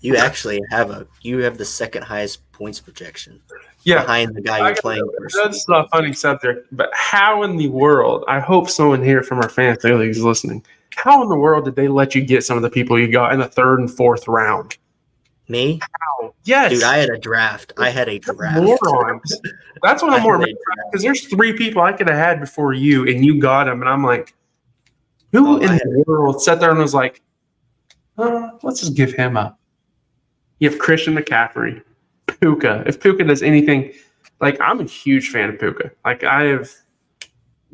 You actually have the second highest points projection Yeah, behind the guy you're playing first. that's a funny subject, but how in the world? I hope someone here from our fantasy league is listening. How in the world did they let you get some of the people you got in the 3rd and 4th round? Me? How? Yes, Dude, I had a draft. morons. That's what I'm more mad about, because there's 3 people I could have had before you, and you got them, and I'm like, who in the world sat there and was like, let's just give him up? You have Christian McCaffrey, Puka. If Puka does anything, like, I'm a huge fan of Puka. Like, I have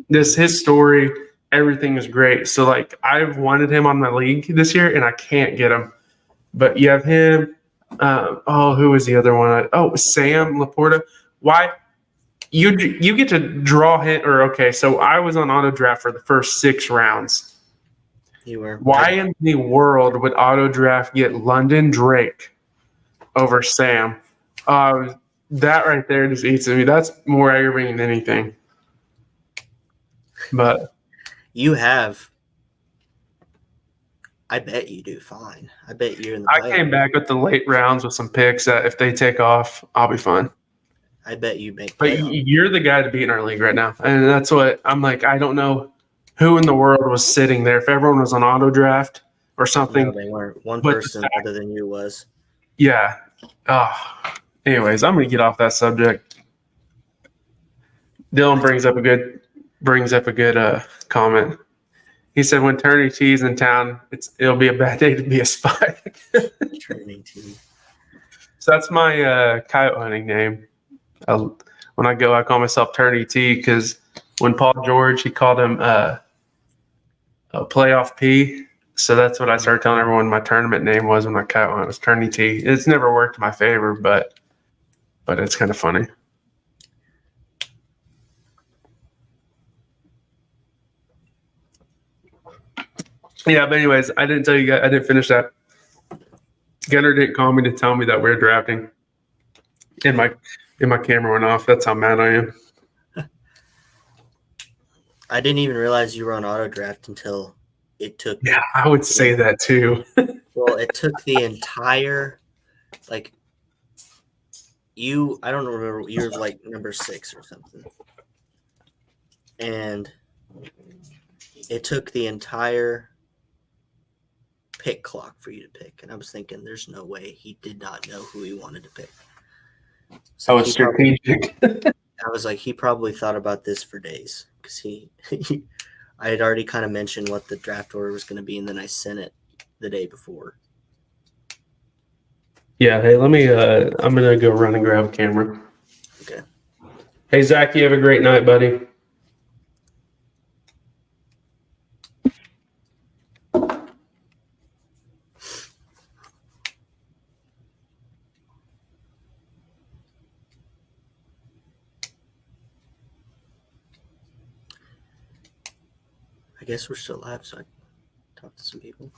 his story, everything is great. So, like, I've wanted him on my league this year, and I can't get him. But you have him. Who was the other one? Sam Laporta. Why? You get to draw him, so I was on auto draft for the first 6 rounds. You were. Why in the world would auto draft get London Drake over Sam? That right there just eats at me. That's more aggravating than anything. But you have. I bet you do fine. I bet you're in the I came back with the late rounds with some picks that if they take off, I'll be fine. I bet you make But playoffs. you're the guy to beat in our league right now. And that's what I'm like. I don't know who in the world was sitting there. If everyone was on auto draft or something. No, they weren't. One But person other than you was. Yeah. Anyways, I'm going to get off that subject. Dylan brings up a good comment. He said, "When Turney T's in town, it'll be a bad day to be a spy." Training team. So that's my coyote hunting name. When I go, I call myself Turney T because when Paul George, he called him a playoff P. So that's what I started telling everyone my tournament name was when I coyote hunt was Turney T. It's never worked in my favor, but it's kind of funny. Yeah, but anyways, I didn't tell you guys. I didn't finish that. Gunner didn't call me to tell me that we're drafting. And my camera went off. That's how mad I am. I didn't even realize you were on auto draft until it took. Yeah, I would say that too. Well, it took the entire, like, I don't remember, you were like number 6 or something. And it took the entire pick clock for you to pick. And I was thinking, there's no way he did not know who he wanted to pick. So I was strategic. I was like, he probably thought about this for days because I had already kind of mentioned what the draft order was going to be, and then I sent it the day before. Yeah, hey, let me, I'm going to go run and grab a camera. Okay. Hey, Zach, you have a great night, buddy. I guess we're still live, so I can talk to some people.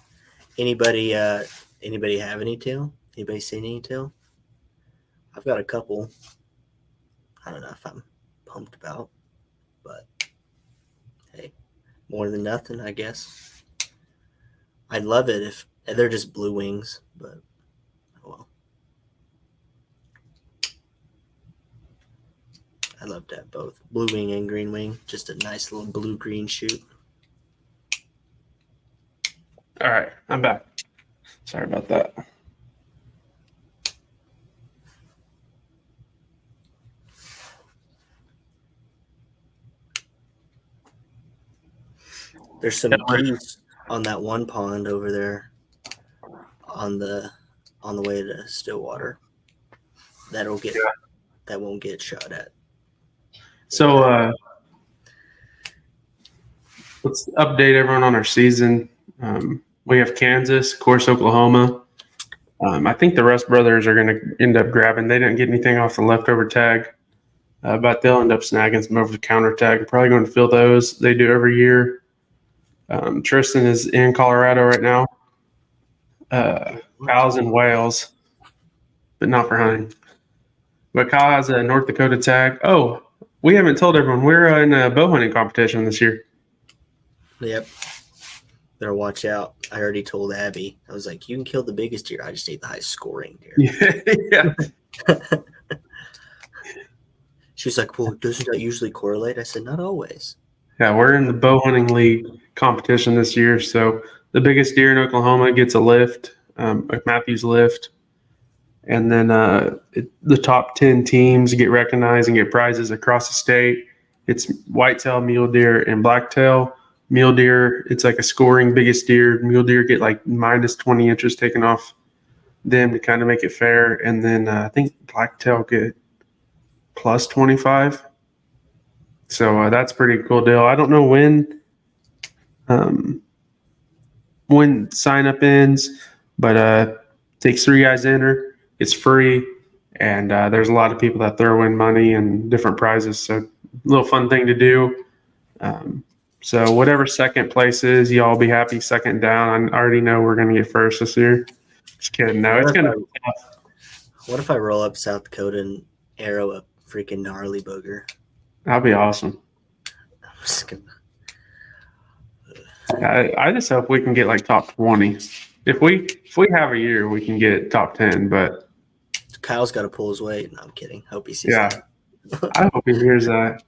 Anybody have any tail? Anybody seen any tail? I've got a couple. I don't know if I'm pumped about, but hey, more than nothing, I guess. I'd love it if they're just blue wings, but oh well. I'd love to have both blue wing and green wing. Just a nice little blue-green shoot. All right, I'm back. Sorry about that. There's some geese on that one pond over there on the on the way to Stillwater. That won't get shot at. So let's update everyone on our season. We have Kansas, of course, Oklahoma. I think the Rust brothers are going to end up grabbing. They didn't get anything off the leftover tag, but they'll end up snagging some over the counter tag. Probably going to fill those. They do every year. Tristan is in Colorado right now. Kyle's in Wales, but not for hunting. But Kyle has a North Dakota tag. Oh, we haven't told everyone we're in a bow hunting competition this year. Yep. Better watch out. I already told Abby. I was like, you can kill the biggest deer. I just ate the highest scoring deer. Yeah. She was like, well, doesn't that usually correlate? I said, not always. Yeah, we're in the bow hunting league competition this year. So the biggest deer in Oklahoma gets a lift, a Matthews lift. And then the top 10 teams get recognized and get prizes across the state. It's whitetail, mule deer, and blacktail. Mule deer, it's like a scoring biggest deer. Mule deer get like minus 20 inches taken off them to kind of make it fair. And then I think blacktail get plus 25. So that's a pretty cool deal. I don't know when sign up ends, but takes 3 guys to enter. It's free, and there's a lot of people that throw in money and different prizes. So a little fun thing to do. So whatever second place is, y'all be happy second down. I already know we're going to get first this year. Just kidding. No, it's going to be tough. What if I roll up South Dakota and arrow a freaking gnarly booger? That'd be awesome. I'm just gonna... I just hope we can get like top 20. If we have a year, we can get top 10. But Kyle's got to pull his weight. No, I'm kidding. Hope he sees yeah, that. I hope he hears that.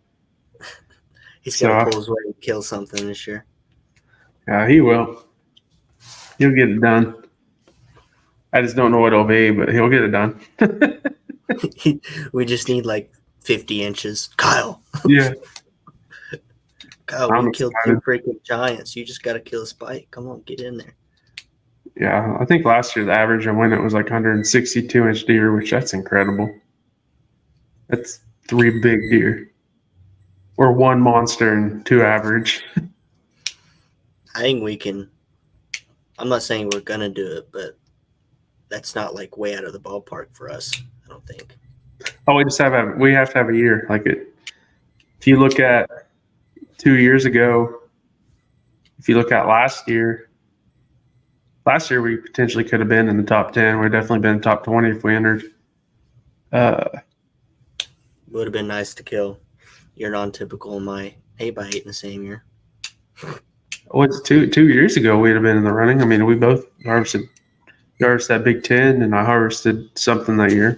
He's got to pull his weight and kill something this year. Yeah, he will. He'll get it done. I just don't know what it'll be, but he'll get it done. We just need like 50 inches. Kyle. Yeah. Kyle, I'm we killed excited. 2 freaking giants. You just got to kill a spike. Come on, get in there. Yeah, I think last year the average I went it was like 162-inch deer, which that's incredible. That's 3 big deer. Or 1 monster and 2 average. I think we can. I'm not saying we're going to do it, but that's not like way out of the ballpark for us, I don't think. Oh, we have to have a year. Like it. If you look at 2 years ago, if you look at last year we potentially could have been in the top 10. We'd definitely been in the top 20 if we entered. It would have been nice to kill your non-typical and my 8x8 in the same year. What's 2 years ago we'd have been in the running. I mean, we both harvested. You harvested that Big 10, and I harvested something that year.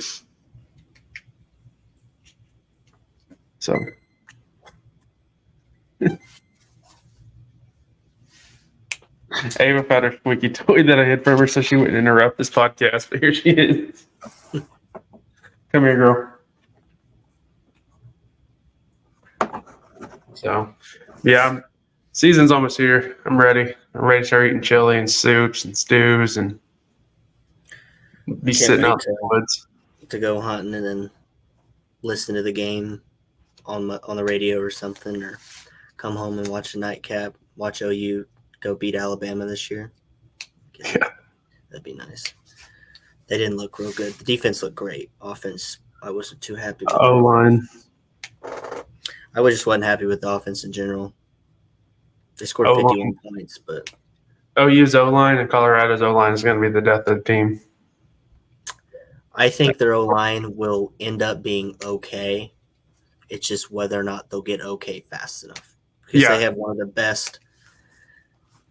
So. Ava found her squeaky toy that I had from her so she wouldn't interrupt this podcast, but here she is. Come here, girl. So, yeah, season's almost here. I'm ready. I'm ready to start eating chili and soups and stews and be sitting out in the woods. To go hunting and then listen to the game on the radio or something, or come home and watch a nightcap, watch OU go beat Alabama this year. Yeah. That'd be nice. They didn't look real good. The defense looked great. Offense, I wasn't too happy with. O-line. I just wasn't happy with the offense in general. They scored 51 points, but OU's O-line and Colorado's O-line is going to be the death of the team. I think their O-line will end up being okay. It's just whether or not they'll get okay fast enough. Because they have one of the best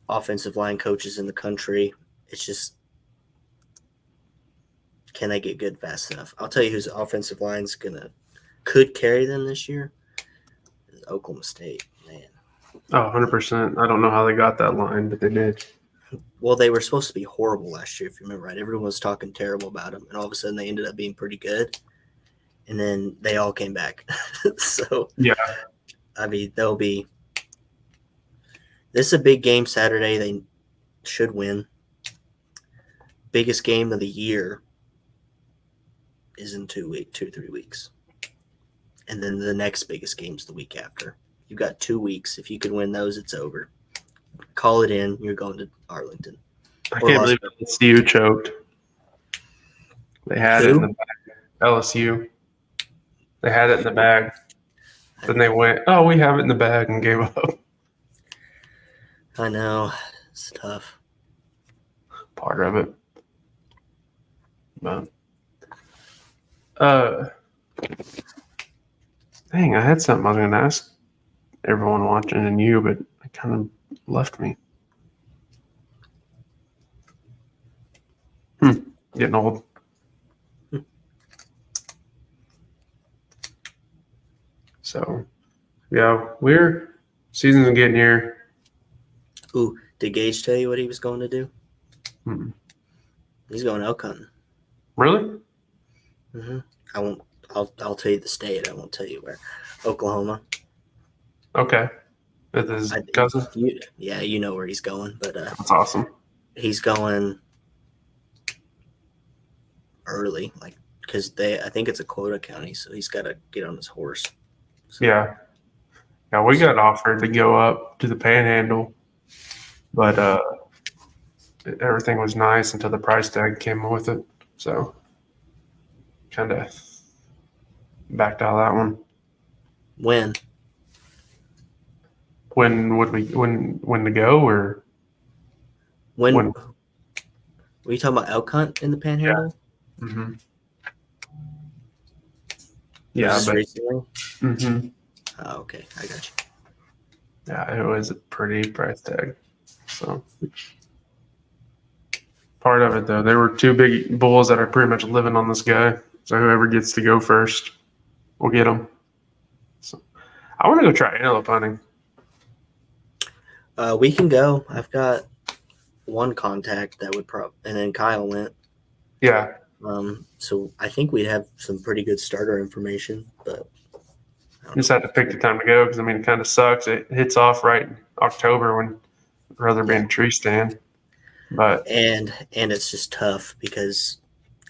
offensive line coaches in the country. It's just, can they get good fast enough? I'll tell you whose offensive line's could carry them this year. Is Oklahoma State, man. Oh, 100%. I don't know how they got that line, but they did. Well, they were supposed to be horrible last year, if you remember right. Everyone was talking terrible about them, and all of a sudden they ended up being pretty good. And then they all came back. So, yeah. I mean, this is a big game Saturday. They should win. biggest game of the year is in 3 weeks. And then the next biggest game's the week after. You've got 2 weeks. If you can win those, it's over. Call it in. You're going to Arlington. I Or can't Las believe LSU choked. They had it in the Who? bag. LSU. They had it in the bag. Then they went, oh, we have it in the bag, and gave up. I know. It's tough. Part of it. But, dang, I had something I was going to ask everyone watching and you, but it kind of left me. Getting old. So, yeah, season's getting here. Ooh, did Gage tell you what he was going to do? Hmm. He's going elk hunting. Really? Mm-hmm. I won't. I'll tell you the state. I won't tell you where. Oklahoma. Okay. With his cousin? Yeah, you know where he's going, but That's awesome. he's going early, like because I think it's a quota county, so he's got to get on his horse. So, Yeah. Yeah, we got offered to go up to the Panhandle, but everything was nice until the price tag came with it. So kind of backed out of that one. when When to go or when When- were you talking about elk hunt in the Panhandle? mm-hmm. Was Yeah, this but recently? mm-hmm. Oh, okay, I got you. Yeah, it was a pretty price tag. So part of it though, there were two big bulls that are pretty much living on this guy. So whoever gets to go first will get them. So I want to go try antelope hunting. We can go. I've got one contact that would and then Kyle went. Yeah, So I think we'd have some pretty good starter information, but I don't just know. had to pick the time to go because I mean it kind of sucks. It hits off right in October when I'd rather be in a tree stand. But and it's just tough because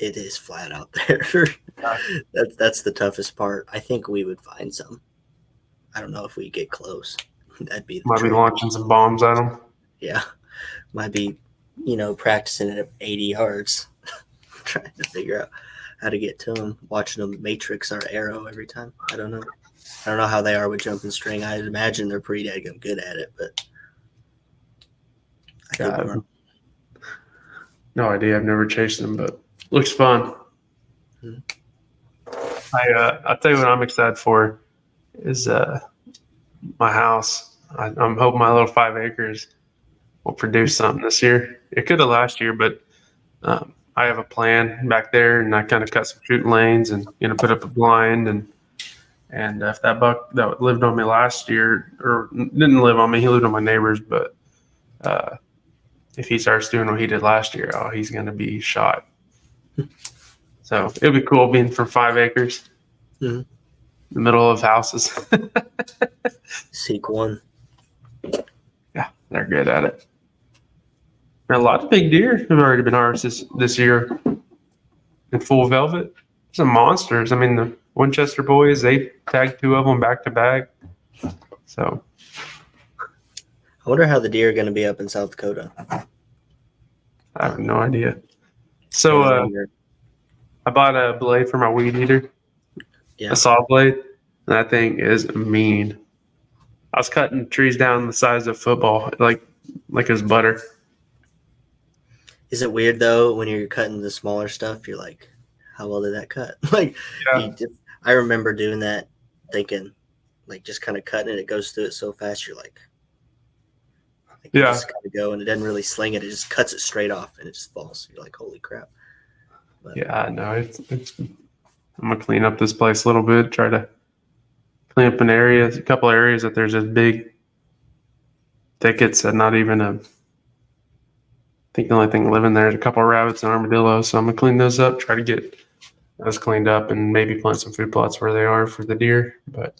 it is flat out there. That's the toughest part. I think we would find some. I don't know if we get close. That'd be the might be trick. launching some bombs at them. Yeah, might be practicing it at 80 yards, trying to figure out how to get to them. Watching them matrix our arrow every time. I don't know how they are with jumping string. I'd imagine they're pretty daggum good at it, but I could be wrong. No idea. I've never chased them, but looks fun. Hmm. I'll tell you what I'm excited for is my house. I'm hoping my little 5 acres will produce something this year. It could have last year, but I have a plan back there, and I kind of cut some shooting lanes and put up a blind and if that buck that lived on me last year or didn't live on me, he lived on my neighbors, but if he starts doing what he did last year, he's going to be shot. So it'll be cool being from 5 acres, Mhm. in the middle of houses. Seek one. Yeah, they're good at it. And a lot of big deer have already been harvested this year in full velvet. Some monsters. I mean, the Winchester boys, they tagged 2 of them back to back. So I wonder how the deer are going to be up in South Dakota. I have no idea. So I bought a blade for my weed eater, Yeah. a saw blade, and that thing is mean. I was cutting trees down the size of football, like it's butter. Is it weird though when you're cutting the smaller stuff? You're like, how well did that cut? Yeah. I remember doing that, thinking, like just kind of cutting it. It goes through it so fast. You're like you Yeah. just kind of go, and it doesn't really sling it. It just cuts it straight off, and it just falls. You're like, holy crap. But, Yeah, I know. It's. I'm gonna clean up this place a little bit. Try to clean up a couple areas that there's just big thickets that not even I think the only thing living there is a couple of rabbits and armadillos. So I'm gonna clean those up. Try to get those cleaned up and maybe plant some food plots where they are for the deer. But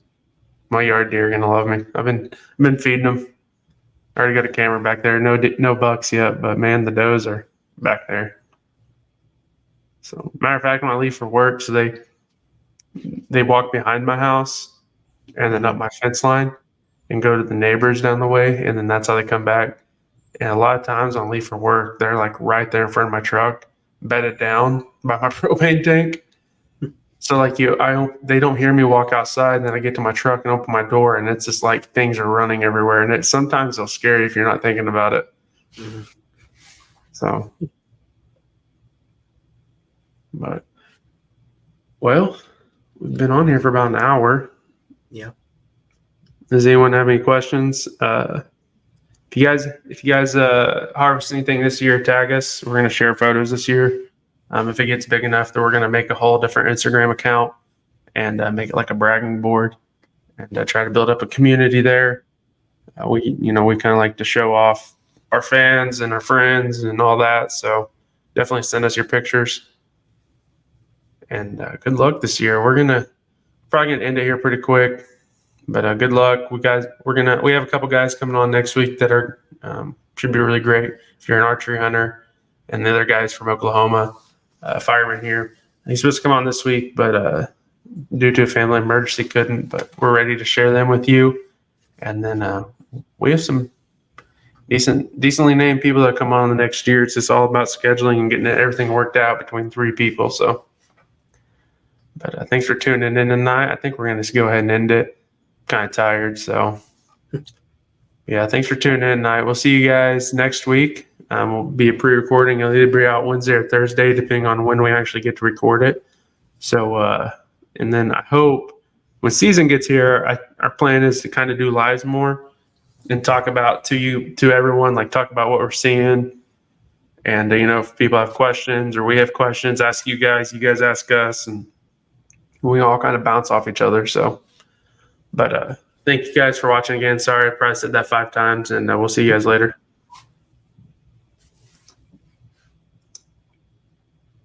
my yard deer are gonna love me. I've been feeding them. I already got a camera back there. No bucks yet, but man, the does are back there. So, matter of fact, when I leave for work, so they walk behind my house and then up my fence line and go to the neighbors down the way, and then that's how they come back. And a lot of times when I leave for work, they're like right there in front of my truck, bedded down by my propane tank. So like they don't hear me walk outside, and then I get to my truck and open my door, and it's just like things are running everywhere, and sometimes they'll scare you if you're not thinking about it. Mm-hmm. So, but well, we've been on here for about an hour. Yeah. Does anyone have any questions? If you guys harvest anything this year, tag us. We're gonna share photos this year. If it gets big enough, then we're gonna make a whole different Instagram account and make it like a bragging board and try to build up a community there. We kind of like to show off our fans and our friends and all that. So definitely send us your pictures. And good luck this year. We're probably gonna end it here pretty quick. But good luck, we have a couple guys coming on next week that are should be really great. If you're an archery hunter, and the other guys from Oklahoma, fireman here, he's supposed to come on this week, but due to a family emergency couldn't. But we're ready to share them with you. And then we have some decently named people that come on the next year. It's just all about scheduling and getting everything worked out between 3 people. So, but thanks for tuning in tonight. I think we're gonna just go ahead and end it. Kind of tired, so yeah, thanks for tuning in tonight. We'll see you guys next week. We'll be a pre-recording. It'll either be out Wednesday or Thursday, depending on when we actually get to record it. So and then I hope when season gets here, our plan is to kind of do lives more and talk about to everyone, like talk about what we're seeing, and if people have questions or we have questions, ask you guys ask us, and we all kind of bounce off each other. So but thank you guys for watching again. Sorry, I probably said that 5 times, and we'll see you guys later.